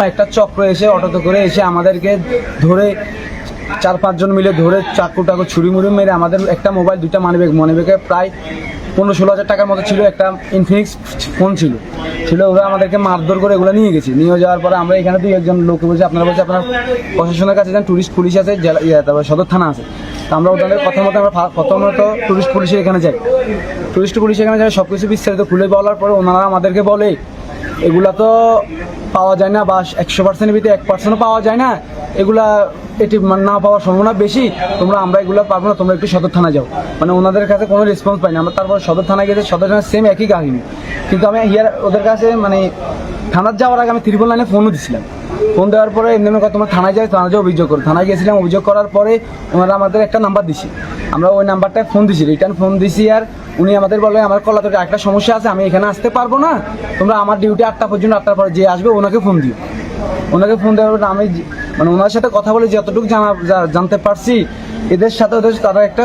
একটা চক্র এসে অটোতে করে এসে আমাদেরকে ধরে 4-5 জন মিলে ধরে চাকু টাকু ছুরি মুড়ি মেরে আমাদের একটা মোবাইল, 2টা মানিব্যাগে প্রায় 15-16 হাজার টাকার মতো ছিল, একটা ইনফিনিক্স ফোন ছিল। ওরা আমাদেরকে মারধর করে এগুলো নিয়ে গেছে। নিয়ে যাওয়ার পরে আমরা এখানে 2-1 জন লোককে বলছি, আপনার প্রশাসনের কাছে যান, টুরিস্ট পুলিশ আছে, তারপরে সদর থানা আছে। তো আমরা ওদের কথা মতো আমরা প্রথমত টুরিস্ট পুলিশের এখানে যাই। সব কিছু বিস্তারিত খুলে বলার পরে ওনারা আমাদেরকে বলে এগুলা তো পাওয়া যায় না, বা 100%-এর ভিতরে 1%ও পাওয়া যায় না, এগুলা এটি না পাওয়ার সম্ভাবনা বেশি, আমরা এগুলো পারবো না, তোমরা একটু সদর থানা যাও। মানে ওনাদের কাছে কোনো রেসপন্স পাইনি। আমরা তারপর সদর থানায় গেছি, সদর থানায় সেম একই কাহিনী। কিন্তু আমি ওদের কাছে মানে থানার যাওয়ার আগে আমি 999 ফোনও দিছিলাম। ফোন দেওয়ার পরে এমনি কথা তোমরা থানায় অভিযোগ করো। থানায় গেছিলাম, অভিযোগ করার পরে ওনারা আমাদের একটা নাম্বার দিছি, আমরা ওই নাম্বারটায় ফোন দিছি, রিটার্ন ফোন দিছি। আর উনি আমাদের বলে আমার কলাতলে একটা সমস্যা আছে, আমি এখানে আসতে পারবো না, তোমরা আমার ডিউটি 8টা পর্যন্ত, 8টার পরে যে আসবে ওনাকে ফোন দিও। ওনাকে ফোন দেওয়ার পর আমি মানে ওনার সাথে কথা বলে যতটুকু জানতে পারছি, এদের সাথে তাদের একটা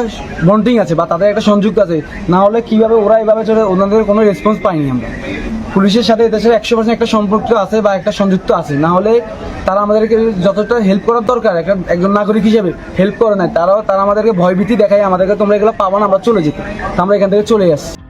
বন্ডিং আছে বা তাদের একটা সংযুক্ত আছে, না হলে কীভাবে ওরা এভাবে চলে, ওনাদের কোনো রেসপন্স পাইনি আমরা। পুলিশের সাথে এদের সাথে 100% একটা সম্পর্ক আছে বা একটা সংযুক্ত আছে, না হলে তারা আমাদেরকে যতটা হেল্প করার দরকার একজন নাগরিক হিসেবে হেল্প করে নেয়, তারা আমাদেরকে ভয়ভীতি দেখায়, আমাদেরকে তোমরা এগুলো পাবো না, আমরা চলে যেতে। আমরা এখান থেকে চলে আসছি।